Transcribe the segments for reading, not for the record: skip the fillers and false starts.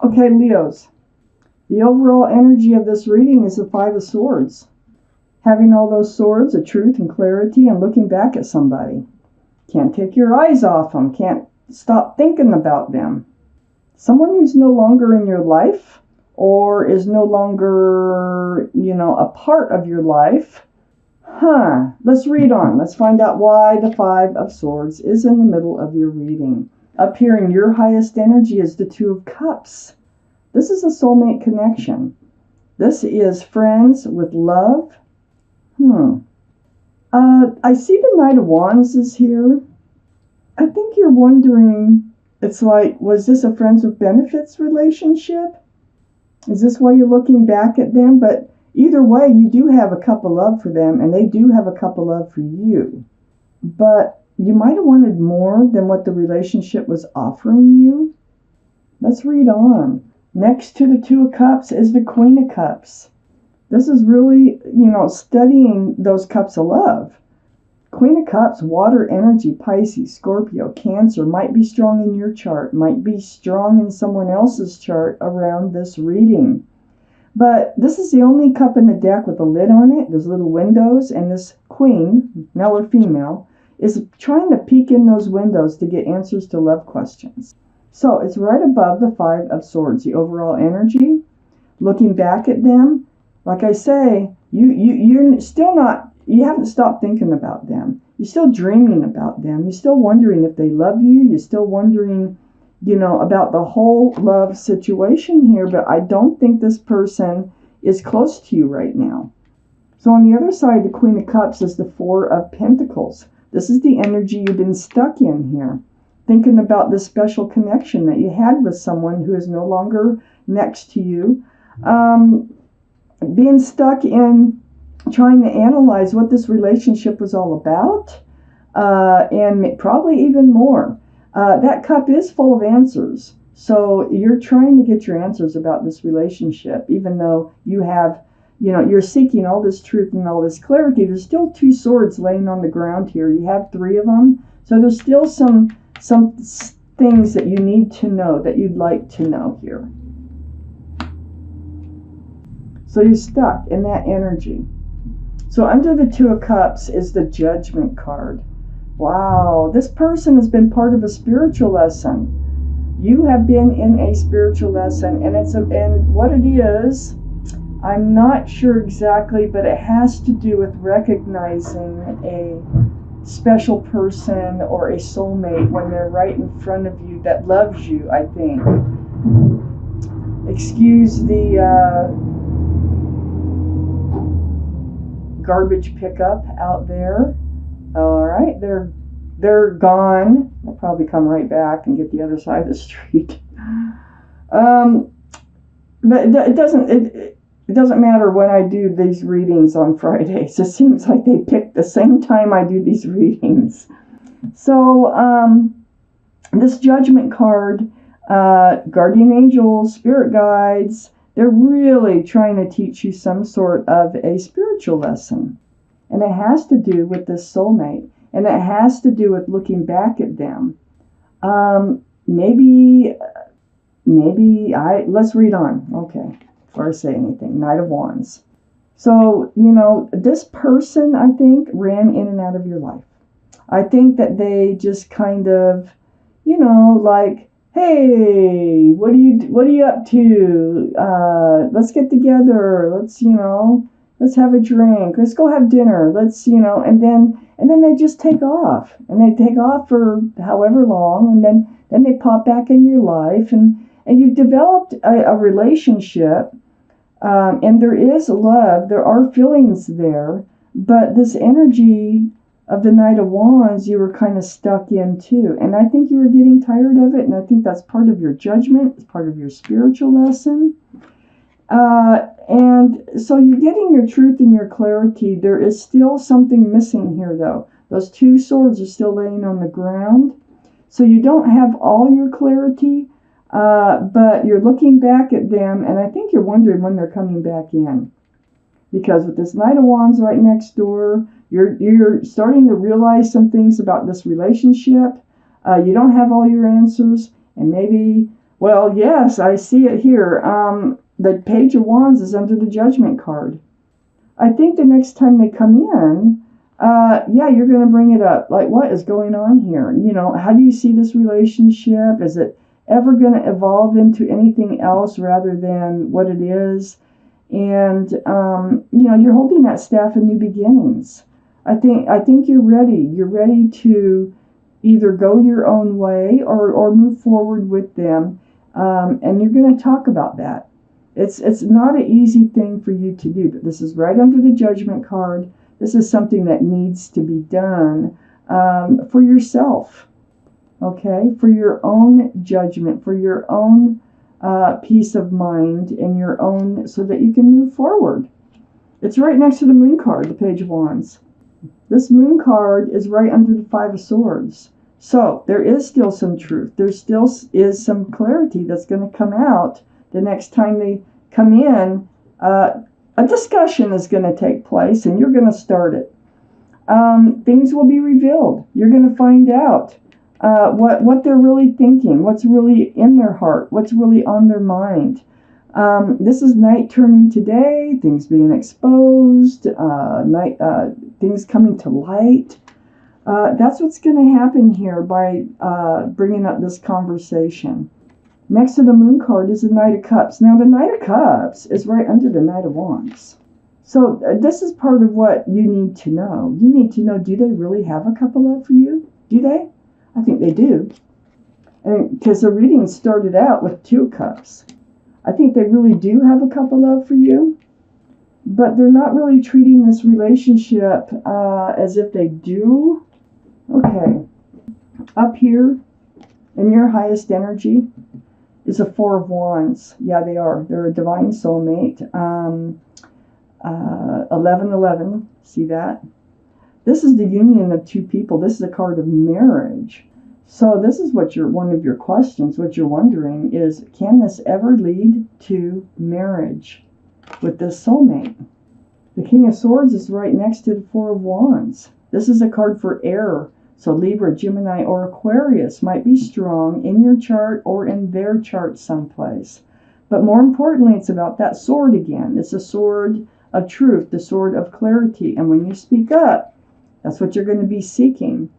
Okay, Leos. The overall energy of this reading is the Five of Swords. Having all those swords of truth and clarity and looking back at somebody. Can't take your eyes off them. Can't stop thinking about them. Someone who's no longer in your life or is no longer, a part of your life. Let's read on. Let's find out why the Five of Swords is in the middle of your reading. Up here in your highest energy is the Two of Cups. This is a soulmate connection. This is friends with love. I see the Knight of Wands is here. I think you're wondering, it's like, was this a friends with benefits relationship? Is this why you're looking back at them? But either way, you do have a cup of love for them, and they do have a cup of love for you. But you might have wanted more than what the relationship was offering you. Let's read on. Next to the Two of Cups is the Queen of Cups. This is really, studying those cups of love. Queen of Cups, water energy, Pisces, Scorpio, Cancer might be strong in your chart, might be strong in someone else's chart around this reading. But this is the only cup in the deck with a lid on it. There's little windows, and this queen, male or female, is trying to peek in those windows to get answers to love questions. So it's right above the Five of Swords, the overall energy. Looking back at them, like I say, you're still not, you haven't stopped thinking about them. You're still dreaming about them. You're still wondering if they love you. You're still wondering, about the whole love situation here. But I don't think this person is close to you right now. So on the other side, the Queen of Cups is the Four of Pentacles. This is the energy you've been stuck in here. Thinking about this special connection that you had with someone who is no longer next to you. Being stuck in trying to analyze what this relationship was all about, and probably even more. That cup is full of answers. So you're trying to get your answers about this relationship, even though you have, you're seeking all this truth and all this clarity. There's still two swords laying on the ground here. You have three of them. So there's still some things that you need to know, that you'd like to know here. So you're stuck in that energy. So under the Two of Cups is the Judgment card. Wow, this person has been part of a spiritual lesson. You have been in a spiritual lesson, and what it is, I'm not sure exactly, but it has to do with recognizing a special person or a soulmate when they're right in front of you that loves you, I think. Excuse the garbage pickup out there. All right, they're gone. They'll probably come right back and get the other side of the street. But it doesn't matter when I do these readings on Fridays. It seems like they pick the same time I do these readings. So this Judgment card, guardian angels, spirit guides, they're really trying to teach you some sort of a spiritual lesson. And it has to do with this soulmate. And it has to do with looking back at them. Let's read on. Okay, before I say anything. Knight of Wands. So, this person, I think, ran in and out of your life. I think that they just kind of, like, hey, what are you up to? Let's get together. Let's have a drink. Let's go have dinner. And then they just take off. And they take off for however long, and then they pop back in your life, and you've developed a relationship, and there is love. There are feelings there, but this energy of the Knight of Wands, you were kind of stuck in too. And I think you were getting tired of it, and I think that's part of your judgment. It's part of your spiritual lesson. And so you're getting your truth and your clarity. There is still something missing here, though. Those two swords are still laying on the ground. So you don't have all your clarity, but you're looking back at them, and I think you're wondering when they're coming back in. Because with this Knight of Wands right next door, you're starting to realize some things about this relationship. You don't have all your answers, and maybe Well, yes, I see it here. The Page of Wands is under the Judgment card. I think the next time they come in, yeah, you're going to bring it up. Like, what is going on here? How do you see this relationship? Is it ever going to evolve into anything else rather than what it is? And, you're holding that staff of new beginnings. I think you're ready. You're ready to either go your own way or move forward with them. And you're going to talk about that. It's not an easy thing for you to do, but this is right under the Judgment card. This is something that needs to be done for yourself, okay? For your own judgment, for your own peace of mind, and your own, so that you can move forward. It's right next to the Moon card, the Page of Wands. This Moon card is right under the Five of Swords. So there is still some truth. There still is some clarity that's going to come out the next time they come in. A discussion is going to take place, and you're going to start it. Things will be revealed. You're going to find out what they're really thinking, what's really in their heart, what's really on their mind. This is night turning to day, things being exposed, things coming to light. That's what's going to happen here by bringing up this conversation. Next to the Moon card is the Knight of Cups. Now, the Knight of Cups is right under the Knight of Wands. So this is part of what you need to know. You need to know, do they really have a cup of love for you? Do they? I think they do. And because the reading started out with 2 cups. I think they really do have a cup of love for you. But they're not really treating this relationship as if they do. Okay. Up here in your highest energy is a 4 of Wands. Yeah, they are. They're a divine soulmate. 1111. See that? This is the union of 2 people. This is a card of marriage. So this is what one of your questions, what you're wondering is, can this ever lead to marriage with this soulmate? The King of Swords is right next to the 4 of Wands. This is a card for air. So Libra, Gemini, or Aquarius might be strong in your chart or in their chart someplace. But more importantly, it's about that sword again. It's a sword of truth, the sword of clarity. And when you speak up, that's what you're going to be seeking.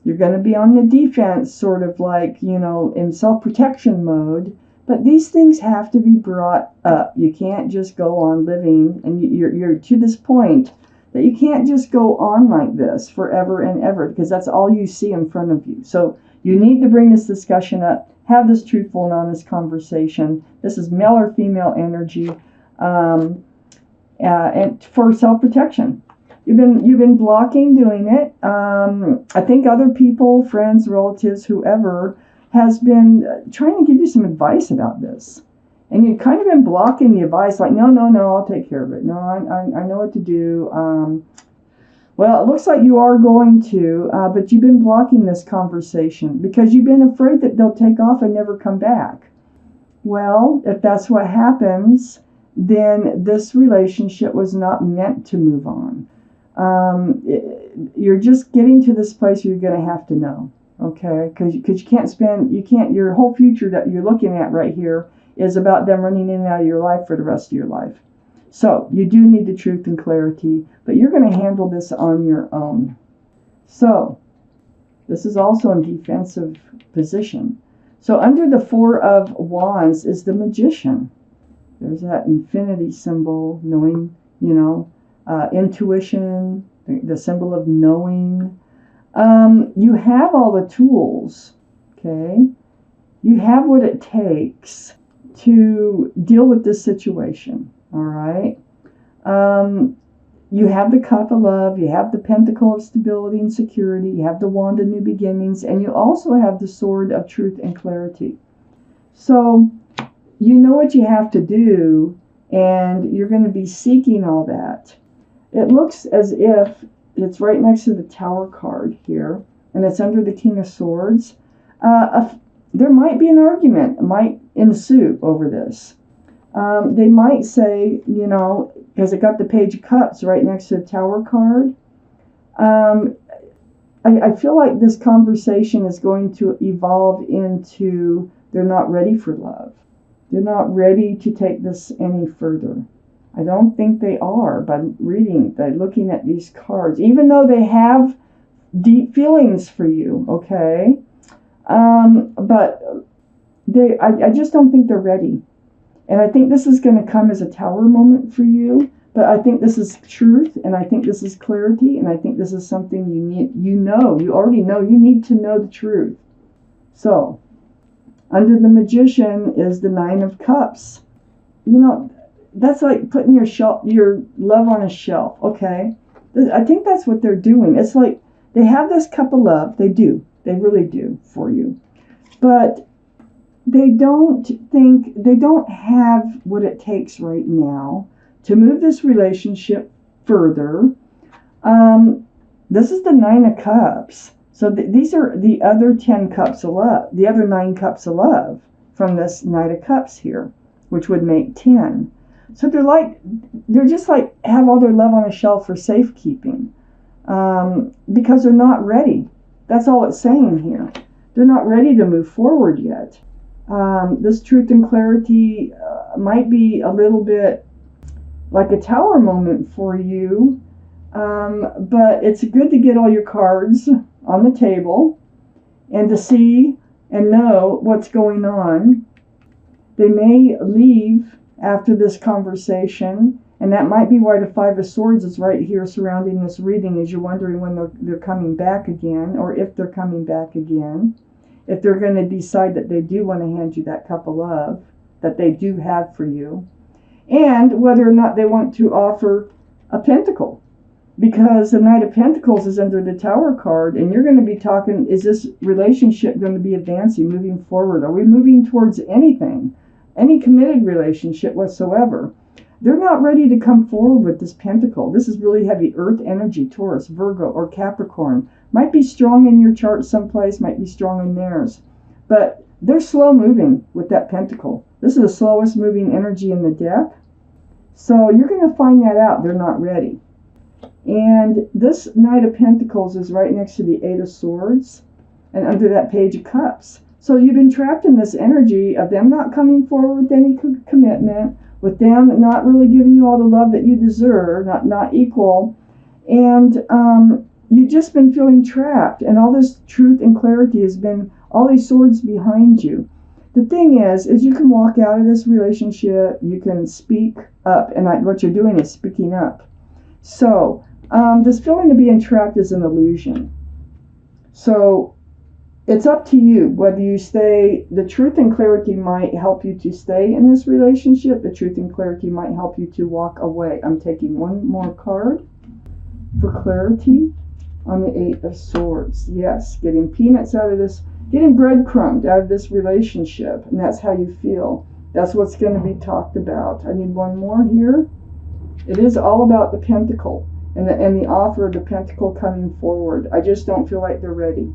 You're going to be on the defense, sort of like, in self-protection mode. But these things have to be brought up. You can't just go on living, and you're to this point that you can't just go on like this forever and ever, because that's all you see in front of you. So you need to bring this discussion up, have this truthful and honest conversation. This is male or female energy, and for self-protection. You've been blocking doing it. I think other people, friends, relatives, whoever, has been trying to give you some advice about this. And you've kind of been blocking the advice, like, no, I'll take care of it. No, I know what to do. Well, it looks like you are going to, but you've been blocking this conversation because you've been afraid that they'll take off and never come back. Well, if that's what happens, then this relationship was not meant to move on. You're just getting to this place where you're going to have to know, okay? Because your whole future that you're looking at right here is about them running in and out of your life for the rest of your life. So you do need the truth and clarity, but you're going to handle this on your own. So this is also in defensive position. So under the 4 of Wands is the Magician. There's that infinity symbol, knowing, intuition, the symbol of knowing. You have all the tools, okay? You have what it takes to deal with this situation, all right? You have the Cup of Love, you have the Pentacle of Stability and Security, you have the Wand of New Beginnings, and you also have the Sword of Truth and Clarity. So you know what you have to do, and you're going to be seeking all that. It looks as if it's right next to the Tower card here, and it's under the King of Swords. There might be an argument, might ensue over this. They might say, because it got the Page of Cups right next to the Tower card. I feel like this conversation is going to evolve into They're not ready for love. They're not ready to take this any further. I don't think they are by looking at these cards, even though they have deep feelings for you, okay? But I just don't think they're ready. And I think this is going to come as a tower moment for you. But I think this is truth, and I think this is clarity, and I think this is something you need. You already know. You need to know the truth. So, under the Magician is the Nine of Cups. That's like putting your love on a shelf. Okay, I think that's what they're doing. It's like they have this cup of love. They do. They really do for you, but they don't have what it takes right now to move this relationship further. This is the Nine of Cups. So these are the other 10 cups of love, the other 9 cups of love from this Knight of Cups here, which would make 10. So they're just like have all their love on a shelf for safekeeping, because they're not ready. That's all it's saying here. They're not ready to move forward yet. This truth and clarity might be a little bit like a tower moment for you, but it's good to get all your cards on the table and to see and know what's going on. They may leave after this conversation, and that might be why the Five of Swords is right here surrounding this reading, as you're wondering when they're coming back again, or if they're coming back again, if they're going to decide that they do want to hand you that cup of love that they do have for you, and whether or not they want to offer a pentacle, because the Knight of Pentacles is under the Tower card, and you're going to be talking, is this relationship going to be advancing, moving forward? Are we moving towards anything, any committed relationship whatsoever? They're not ready to come forward with this pentacle. This is really heavy earth energy, Taurus, Virgo, or Capricorn. Might be strong in your chart someplace, might be strong in theirs, but they're slow moving with that pentacle. This is the slowest moving energy in the deck. So you're going to find that out. They're not ready. And this Knight of Pentacles is right next to the Eight of Swords and under that Page of Cups. So you've been trapped in this energy of them not coming forward with any commitment, with them not really giving you all the love that you deserve, not equal. And you've just been feeling trapped. And all this truth and clarity has been all these swords behind you. The thing is you can walk out of this relationship, you can speak up, and what you're doing is speaking up. So this feeling of being trapped is an illusion. So it's up to you whether you stay. The truth and clarity might help you to stay in this relationship. The truth and clarity might help you to walk away. I'm taking one more card for clarity on the Eight of Swords. Yes, getting peanuts out of this, getting breadcrumbed out of this relationship, and that's how you feel. That's what's going to be talked about. I need one more here. It is all about the pentacle and the offer of the pentacle coming forward. I just don't feel like they're ready.